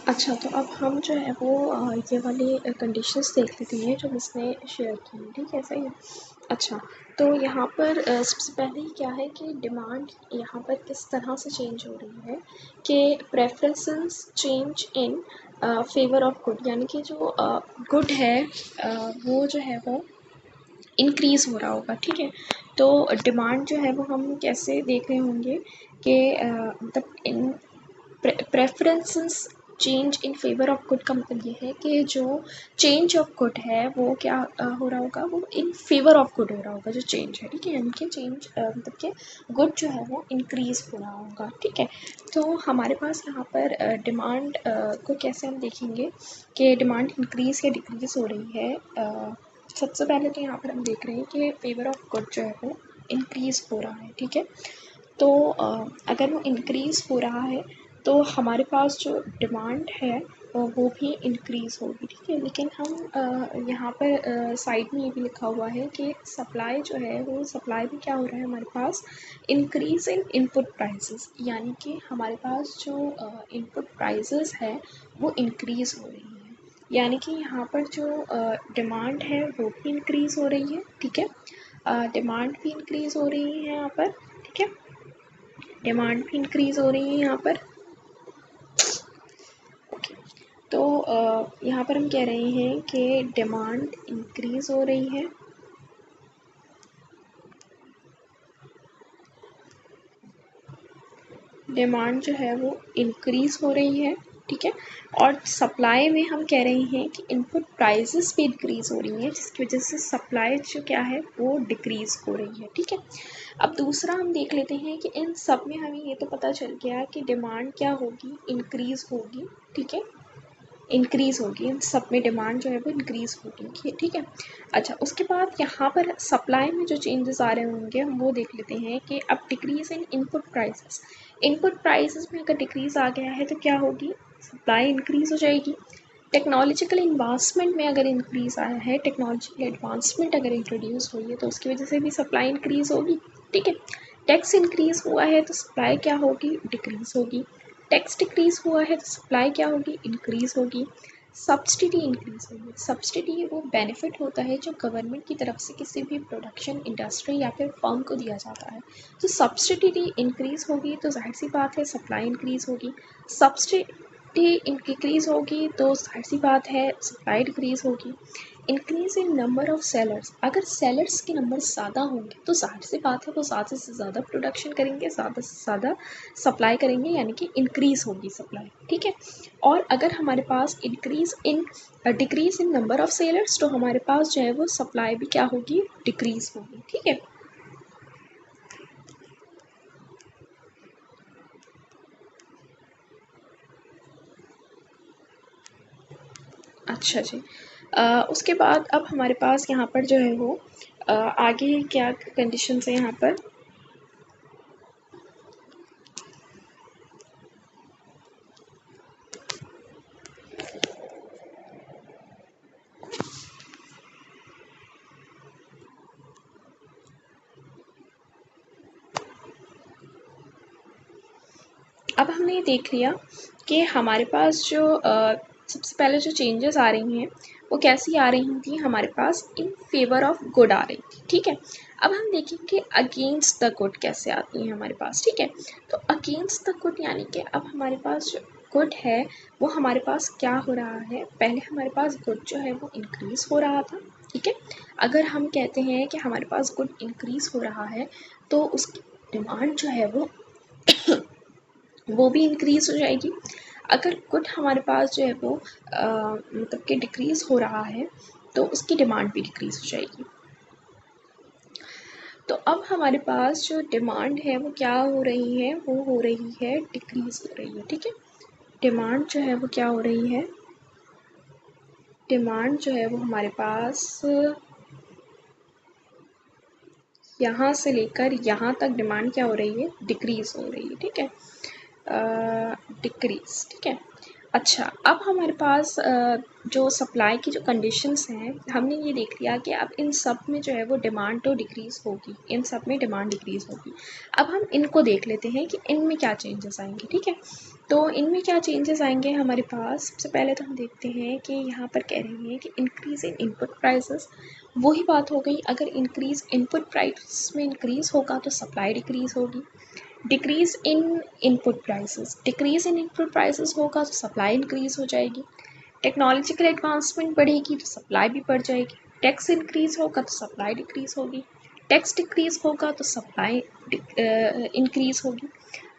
अच्छा, तो अब हम जो है वो ये वाली कंडीशंस देख लेते हैं जो इसने शेयर की हैं, ठीक है, सही है। अच्छा, तो यहाँ पर सबसे पहले ही क्या है कि डिमांड यहाँ पर किस तरह से चेंज हो रही है कि preferences change in favour of good, यानी कि जो गुड है वो जो है वो इंक्रीज़ हो रहा होगा, ठीक है। तो डिमांड जो है वो हम कैसे देख रहे होंगे कि मतलब in preferences change in favour of good का मतलब ये है कि जो चेंज ऑफ गुड है वो क्या हो रहा होगा, वो इन फेवर ऑफ गुड हो रहा होगा जो चेंज है, ठीक है। यानी कि चेंज मतलब कि गुड जो है वो इंक्रीज़ हो रहा होगा, ठीक है। तो हमारे पास यहाँ पर डिमांड को कैसे हम देखेंगे कि डिमांड इंक्रीज़ या डिक्रीज़ हो रही है। सबसे पहले तो यहाँ पर हम देख रहे हैं कि फेवर ऑफ गुड जो है वो इंक्रीज़ हो रहा है, ठीक है। तो अगर वो इंक्रीज़ हो रहा है तो हमारे पास जो डिमांड है वो भी इंक्रीज़ होगी, ठीक है। लेकिन हम यहाँ पर साइड में ये भी लिखा हुआ है कि सप्लाई जो है वो सप्लाई भी क्या हो रहा है हमारे पास, इंक्रीज़ इन इनपुट प्राइसेस, यानी कि हमारे पास जो इनपुट प्राइसेस है वो इंक्रीज़ हो रही है। यानी कि यहाँ पर जो डिमांड है वो भी इंक्रीज़ हो रही है, ठीक है। डिमांड भी इंक्रीज़ हो रही है यहाँ पर, ठीक है। डिमांड भी इंक्रीज़ हो रही है यहाँ पर। तो यहाँ पर हम कह रहे हैं कि डिमांड इंक्रीज़ हो रही है, डिमांड जो है वो इंक्रीज़ हो रही है, ठीक है। और सप्लाई में हम कह रहे हैं कि इनपुट प्राइसेस भी इंक्रीज़ हो रही हैं, जिसकी वजह से सप्लाई जो क्या है वो डिक्रीज़ हो रही है, ठीक है। अब दूसरा हम देख लेते हैं कि इन सब में हमें ये तो पता चल गया कि डिमांड क्या होगी, इंक्रीज़ होगी, ठीक है, इंक्रीज़ होगी। इन सब में डिमांड जो है वो इंक्रीज़ होगी, ठीक है। अच्छा, उसके बाद यहाँ पर सप्लाई में जो चेंजेस आ रहे होंगे हम वो देख लेते हैं कि अब डिक्रीज़ इन इनपुट प्राइसेस, इनपुट प्राइसेस में अगर डिक्रीज़ आ गया है तो क्या होगी, सप्लाई इंक्रीज़ हो जाएगी। टेक्नोलॉजिकल इन्वेस्टमेंट में अगर इंक्रीज़ आया है, टेक्नोलॉजिकल एडवांसमेंट अगर इंट्रोड्यूस हुई है तो उसकी वजह से भी सप्लाई इंक्रीज़ होगी, ठीक है। टैक्स इंक्रीज़ हुआ है तो सप्लाई क्या होगी, डिक्रीज़ होगी। टैक्स डिक्रीज़ हुआ है तो सप्लाई क्या होगी, इंक्रीज़ होगी। सब्सिडी इंक्रीज़ होगी, सब्सिडी वो बेनिफिट होता है जो गवर्नमेंट की तरफ से किसी भी प्रोडक्शन इंडस्ट्री या फिर फर्म को दिया जाता है। तो सब्सिडी इंक्रीज़ होगी तो जाहिर सी बात है सप्लाई इंक्रीज़ होगी। सब्सिडी इंक्रीज़ होगी तो जाहिर सी बात है सप्लाई डिक्रीज़ होगी। Increase in number of sellers, अगर सेलर्स के नंबर ज़्यादा होंगे तो जाहिर सी बात है वो ज़्यादा से ज़्यादा प्रोडक्शन करेंगे, ज़्यादा से ज़्यादा सप्लाई करेंगे, यानी कि इंक्रीज़ होगी सप्लाई, ठीक है। और अगर हमारे पास decrease in number of sellers तो हमारे पास जो है वो सप्लाई भी क्या होगी, डिक्रीज़ होगी, ठीक है। अच्छा जी, उसके बाद अब हमारे पास यहाँ पर जो है वो आगे क्या कंडीशन है यहाँ पर। अब हमने ये देख लिया कि हमारे पास जो सबसे पहले जो चेंजेस आ रही हैं वो कैसी आ रही थी, हमारे पास इन फेवर ऑफ गुड आ रही थी, ठीक है। अब हम देखेंगे अगेंस्ट द गुड कैसे आती हैं हमारे पास, ठीक है। तो अगेंस्ट द गुड यानी कि अब हमारे पास जो गुड है वो हमारे पास क्या हो रहा है, पहले हमारे पास गुड जो है वो इंक्रीज़ हो रहा था, ठीक है। अगर हम कहते हैं कि हमारे पास गुड इंक्रीज़ हो रहा है तो उसकी डिमांड जो है वो भी इंक्रीज़ हो जाएगी। अगर गुड हमारे पास जो है वो मतलब कि डिक्रीज़ हो रहा है तो उसकी डिमांड भी डिक्रीज़ हो जाएगी। तो अब हमारे पास जो डिमांड है वो क्या हो रही है, वो हो रही है डिक्रीज़ हो रही है, ठीक है। डिमांड जो है वो क्या हो रही है, डिमांड जो है वो हमारे पास यहाँ से लेकर यहाँ तक डिमांड क्या हो रही है, डिक्रीज़ हो रही है, ठीक है, डिक्रीज़, ठीक है। अच्छा, अब हमारे पास जो सप्लाई की जो कंडीशंस हैं हमने ये देख लिया कि अब इन सब में जो है वो डिमांड तो डिक्रीज़ होगी, इन सब में डिमांड डिक्रीज़ होगी। अब हम इनको देख लेते हैं कि इनमें क्या चेंजेस आएंगे, ठीक है। तो इनमें क्या चेंजेस आएंगे हमारे पास? सबसे पहले तो हम देखते हैं कि यहाँ पर कह रहे हैं कि इंक्रीज इन इनपुट प्राइसेस। वही बात हो गई, अगर इंक्रीज इनपुट प्राइस में इंक्रीज होगा तो सप्लाई डिक्रीज होगी। Decrease in input prices, decrease in input prices होगा तो सप्लाई इंक्रीज हो जाएगी। टेक्नोलॉजिकल एडवांसमेंट बढ़ेगी तो सप्लाई भी बढ़ जाएगी। टैक्स इंक्रीज होगा तो सप्लाई डिक्रीज होगी। टैक्स डिक्रीज होगा तो सप्लाई इंक्रीज होगी।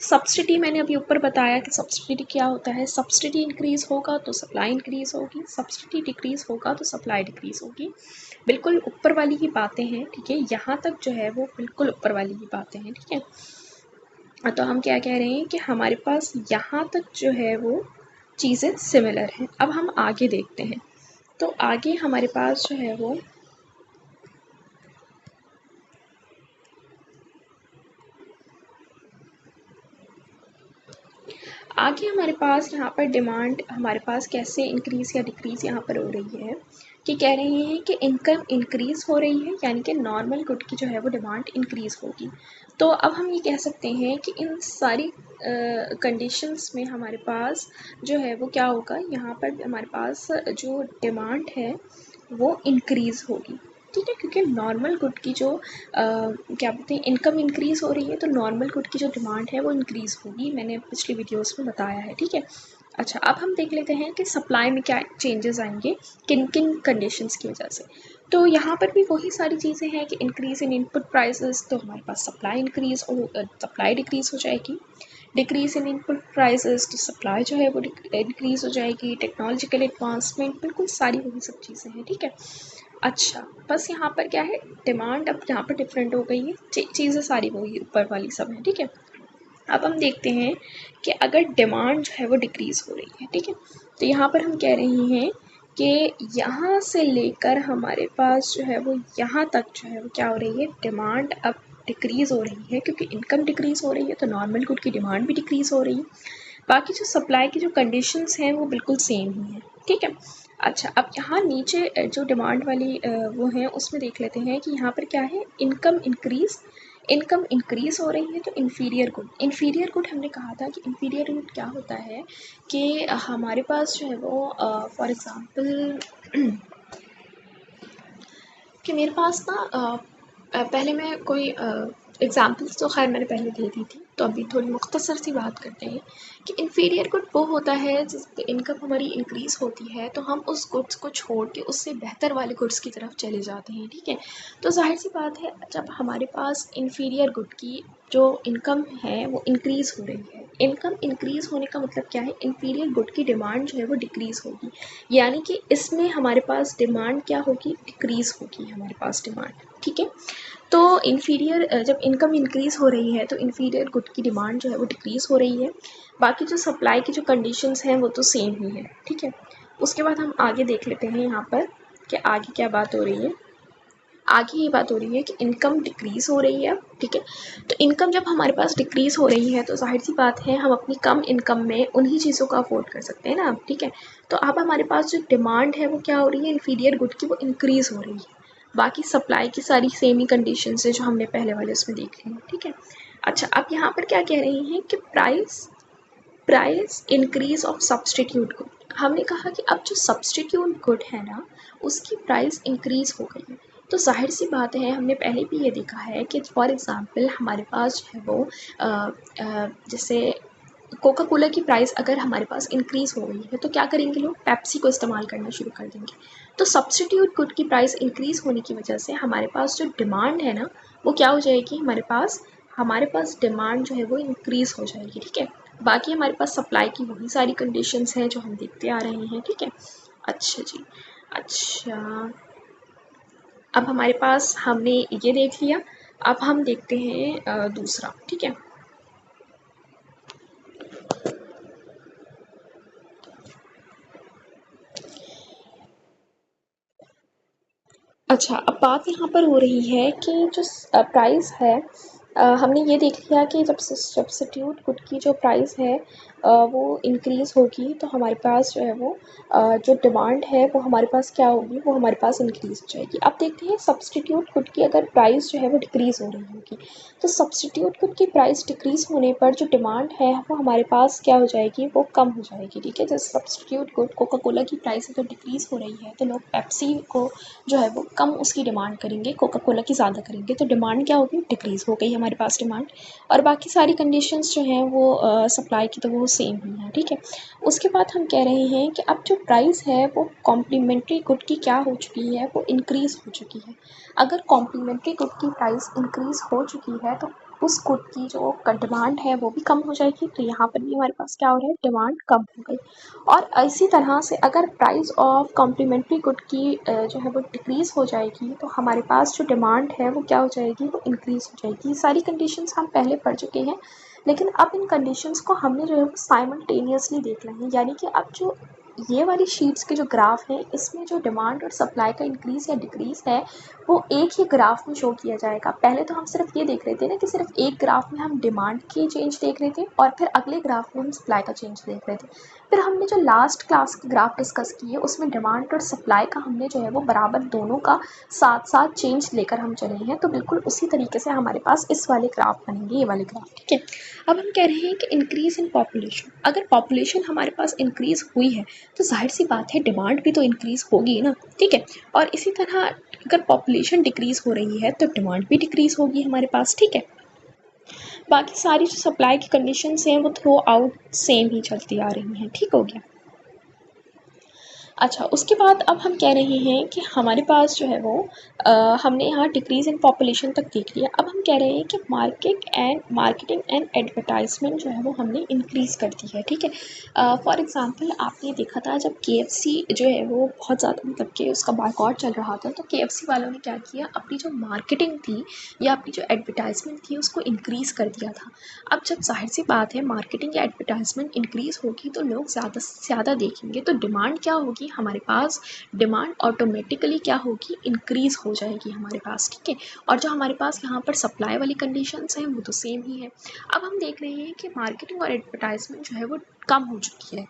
सब्सिडी मैंने अभी ऊपर बताया कि सब्सिडी क्या होता है। सब्सिडी इंक्रीज होगा तो सप्लाई इंक्रीज होगी, सब्सिडी डिक्रीज होगा तो सप्लाई डिक्रीज होगी। बिल्कुल ऊपर वाली ही बातें हैं, ठीक है। यहाँ तक जो है वो बिल्कुल ऊपर वाली ही बातें हैं, ठीक है। तो हम क्या कह रहे हैं कि हमारे पास यहाँ तक जो है वो चीज़ें सिमिलर हैं। अब हम आगे देखते हैं। तो आगे हमारे पास जो है वो आगे हमारे पास यहाँ पर डिमांड हमारे पास कैसे इंक्रीज़ या डिक्रीज़ यहाँ पर हो रही है कि कह रहे हैं कि इनकम इंक्रीज़ हो रही है, यानी कि नॉर्मल गुड की जो है वो डिमांड इंक्रीज़ होगी। तो अब हम ये कह सकते हैं कि इन सारी कंडीशंस में हमारे पास जो है वो क्या होगा, यहाँ पर हमारे पास जो डिमांड है वो इंक्रीज़ होगी, ठीक है। क्योंकि नॉर्मल गुड की जो क्या बोलते हैं इनकम इंक्रीज़ हो रही है, तो नॉर्मल गुड की जो डिमांड है वो इंक्रीज़ होगी। मैंने पिछली वीडियोस में बताया है, ठीक है। अच्छा, अब हम देख लेते हैं कि सप्लाई में क्या चेंजेस आएंगे, किन किन कंडीशंस की वजह से। तो यहाँ पर भी वही सारी चीज़ें हैं कि इंक्रीज़ इन इनपुट प्राइसेस, तो हमारे पास सप्लाई डिक्रीज़ हो जाएगी। डिक्रीज़ इन इनपुट प्राइसेस, तो सप्लाई जो है वो इंक्रीज़ हो जाएगी। टेक्नोलॉजिकल एडवांसमेंट, बिल्कुल सारी वही सब चीज़ें हैं, ठीक है। अच्छा, बस यहाँ पर क्या है, डिमांड अब यहाँ पर डिफरेंट हो गई है, चीज़ें सारी वही ऊपर वाली सब हैं, ठीक है। अब हम देखते हैं कि अगर डिमांड जो है वो डिक्रीज़ हो रही है, ठीक है, तो यहाँ पर हम कह रहे हैं कि यहाँ से लेकर हमारे पास जो है वो यहाँ तक जो है वो क्या हो रही है, डिमांड अब डिक्रीज़ हो रही है। क्योंकि इनकम डिक्रीज़ हो रही है तो नॉर्मल गुड की डिमांड भी डिक्रीज़ हो रही है। बाकी जो सप्लाई की जो कंडीशंस हैं वो बिल्कुल सेम ही हैं, ठीक है। अच्छा, अब यहाँ नीचे जो डिमांड वाली वो हैं उसमें देख लेते हैं कि यहाँ पर क्या है, इनकम इंक्रीज़ हो रही है तो इन्फीरियर गुड हमने कहा था कि इन्फीरियर गुड क्या होता है कि हमारे पास जो है वो फॉर एग्ज़ाम्पल कि मेरे पास ना पहले मैं कोई एग्ज़ाम्पल्स तो खैर मैंने पहले दे दी थी, तो अभी थोड़ी मुख्तसर सी बात करते हैं कि इन्फीरियर गुड वो होता है जिस पे इनकम हमारी इंक्रीज़ होती है तो हम उस गुड्स को छोड़ के उससे बेहतर वाले गुड्स की तरफ चले जाते हैं, ठीक है। तो ज़ाहिर सी बात है, जब हमारे पास इन्फीरियर गुड की जो इनकम है वो इंक्रीज़ हो रही है, इनकम इंक्रीज़ होने का मतलब क्या है, इन्फीरियर गुड की डिमांड जो है वो डिक्रीज़ होगी। यानी कि इसमें हमारे पास डिमांड क्या होगी, डिक्रीज़ होगी हमारे पास डिमांड, ठीक है। तो इन्फीरियर जब इनकम इंक्रीज़ हो रही है तो इन्फीरियर गुड की डिमांड जो है वो डिक्रीज़ हो रही है। बाकी जो सप्लाई की जो कंडीशंस हैं वो तो सेम ही है, ठीक है। उसके बाद हम आगे देख लेते हैं यहाँ पर कि आगे क्या बात हो रही है। आगे ये बात हो रही है कि इनकम डिक्रीज़ हो रही है, ठीक है। तो इनकम जब हमारे पास डिक्रीज़ हो रही है तो ज़ाहिर सी बात है हम अपनी कम इनकम में उन्हीं चीज़ों को अफोर्ड कर सकते हैं ना, ठीक है। तो अब हमारे पास जो डिमांड है वो क्या हो रही है, इन्फीरियर गुड की वो इंक्रीज़ हो रही है। बाकी सप्लाई की सारी सेम ही कंडीशंस है जो हमने पहले वाले उसमें देख ली हैं, ठीक है। अच्छा, अब यहाँ पर क्या कह रहे हैं कि price increase of substitute good. हमने कहा कि अब जो सब्सटीट्यूट गुड है ना उसकी प्राइस इंक्रीज हो गई है। तो जाहिर सी बात है, हमने पहले भी ये देखा है कि फॉर एग्ज़ाम्पल हमारे पास जो है वो जैसे कोका कोला की प्राइस अगर हमारे पास इंक्रीज़ हो गई है तो क्या करेंगे लोग, पेप्सी को इस्तेमाल करना शुरू कर देंगे। तो सब्सटीट्यूट गुड की प्राइस इंक्रीज़ होने की वजह से हमारे पास जो डिमांड है ना वो क्या हो जाएगी, हमारे पास डिमांड जो है वो इंक्रीज़ हो जाएगी, ठीक है। बाकी हमारे पास सप्लाई की वही सारी कंडीशंस हैं जो हम देखते आ रहे हैं, ठीक है। अच्छा जी, अच्छा, अब हमारे पास हमने ये देख लिया। अब हम देखते हैं दूसरा, ठीक है। अच्छा, अब बात यहाँ पर हो रही है कि जो प्राइस है, हमने ये देख लिया कि जब सब्स्टिट्यूट गुड की जो प्राइस है वो इंक्रीज़ होगी तो हमारे पास जो है वो जो डिमांड है वो हमारे पास क्या होगी, वो हमारे पास इंक्रीज़ हो जाएगी। अब देखते हैं सब्स्टिट्यूट गुड की अगर प्राइस जो है वो डिक्रीज़ हो रही होगी, तो सब्स्टिट्यूट गुड की प्राइस डिक्रीज़ होने पर जो डिमांड है वो हमारे पास क्या हो जाएगी, वो कम हो जाएगी। ठीक है, जैसे सब्स्टिट्यूट गुड कोका कोला की प्राइस अगर डिक्रीज़ हो रही है तो लोग पेप्सी को जो है वो कम उसकी डिमांड करेंगे, कोका कोला की ज़्यादा करेंगे, तो डिमांड क्या होगी, डिक्रीज़ हो गई हमारे पास डिमांड। और बाकी सारी कंडीशंस जो हैं वो सप्लाई की तो वो सेम ही हैं। ठीक है, उसके बाद हम कह रहे हैं कि अब जो प्राइस है वो कॉम्प्लीमेंट्री गुड की क्या हो चुकी है, वो इंक्रीज़ हो चुकी है। अगर कॉम्प्लीमेंट्री गुड की प्राइस इंक्रीज़ हो चुकी है तो उस गुड की जो डिमांड है वो भी कम हो जाएगी, तो यहाँ पर भी हमारे पास क्या हो रहा है, डिमांड कम हो गई। और इसी तरह से अगर प्राइस ऑफ कॉम्प्लीमेंट्री गुड की जो है वो डिक्रीज़ हो जाएगी तो हमारे पास जो डिमांड है वो क्या हो जाएगी, वो इंक्रीज़ हो जाएगी। सारी कंडीशंस हम पहले पढ़ चुके हैं, लेकिन अब इन कंडीशंस को हमने जो है वो साइमल्टेनियसली देखना है, यानी कि अब जो ये वाली शीट्स के जो ग्राफ हैं इसमें जो डिमांड और सप्लाई का इंक्रीज़ या डिक्रीज़ है वो एक ही ग्राफ में शो किया जाएगा। पहले तो हम सिर्फ ये देख रहे थे ना कि सिर्फ एक ग्राफ में हम डिमांड की चेंज देख रहे थे और फिर अगले ग्राफ में हम सप्लाई का चेंज देख रहे थे। फिर हमने जो लास्ट क्लास के ग्राफ डिस्कस किए उसमें डिमांड और सप्लाई का हमने जो है वो बराबर दोनों का साथ साथ चेंज लेकर हम चले हैं, तो बिल्कुल उसी तरीके से हमारे पास इस वाले ग्राफ बनेंगे, ये वाले ग्राफ। ठीक है, अब हम कह रहे हैं कि इंक्रीज़ इन पॉपुलेशन, अगर पॉपुलेशन हमारे पास इंक्रीज़ हुई है तो जाहिर सी बात है डिमांड भी तो इंक्रीज़ होगी ना। ठीक है, और इसी तरह अगर पॉपुलेशन डिक्रीज़ हो रही है तो डिमांड भी डिक्रीज़ होगी हमारे पास। ठीक है, बाकी सारी जो सप्लाई की कंडीशंस हैं वो थ्रू आउट सेम ही चलती आ रही हैं। ठीक हो गया। अच्छा, उसके बाद अब हम कह रहे हैं कि हमारे पास जो है वो हमने यहाँ डिक्रीज़ इन पॉपुलेशन तक देख लिया। अब हम कह रहे हैं कि मार्केटिंग एंड एडवर्टाइजमेंट जो है वो हमने इंक्रीज़ कर दी है। ठीक है, फॉर एग्जांपल आपने देखा था जब KFC जो है वो बहुत ज़्यादा मतलब कि उसका बॉयकॉट चल रहा था, तो KFC वालों ने क्या किया, अपनी जो मार्केटिंग थी या अपनी जो एडवर्टाइजमेंट थी उसको इंक्रीज़ कर दिया था। अब जब जाहिर सी बात है मार्केटिंग या एडवर्टाइजमेंट इंक्रीज़ होगी तो लोग ज़्यादा से ज़्यादा देखेंगे, तो डिमांड क्या होगी हमारे पास, डिमांड ऑटोमेटिकली क्या होगी, इंक्रीज़ हो जाएगी हमारे पास। ठीक है, और जो हमारे पास यहाँ पर सप्लाई वाली कंडीशंस हैं वो तो सेम ही है। अब हम देख रहे हैं कि मार्केटिंग और एडवर्टाइजमेंट जो है वो कम हो चुकी है।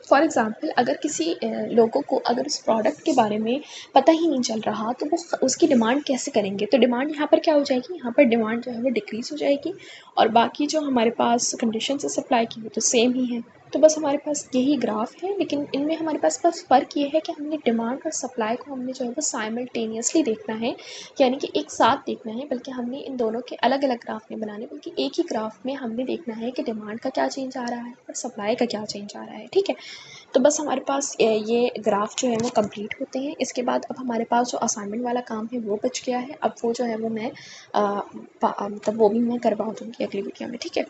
फॉर एग्ज़ाम्पल अगर किसी लोगों को अगर उस प्रोडक्ट के बारे में पता ही नहीं चल रहा तो वो उसकी डिमांड कैसे करेंगे, तो डिमांड यहाँ पर क्या हो जाएगी, यहाँ पर डिमांड जो है वो डिक्रीज़ हो जाएगी और बाकी जो हमारे पास कंडीशन है सप्लाई की वो तो सेम ही है। तो बस हमारे पास यही ग्राफ है, लेकिन इनमें हमारे पास बस फ़र्क ये है कि हमने डिमांड और सप्लाई को हमने जो है वो साइमल्टेनियसली देखना है, यानी कि एक साथ देखना है, बल्कि हमने इन दोनों के अलग अलग ग्राफ नहीं बनाने, बल्कि एक ही ग्राफ में हमने देखना है कि डिमांड का क्या चेंज आ रहा है और सप्लाई का क्या चेंज आ रहा है। ठीक है, तो बस हमारे पास ये ग्राफ जो है वो कंप्लीट होते हैं। इसके बाद अब हमारे पास जो असाइनमेंट वाला काम है वो बच गया है, अब वो जो है वो मैं मतलब वो भी मैं करवा दूँगी अगली वीडियो में। ठीक है।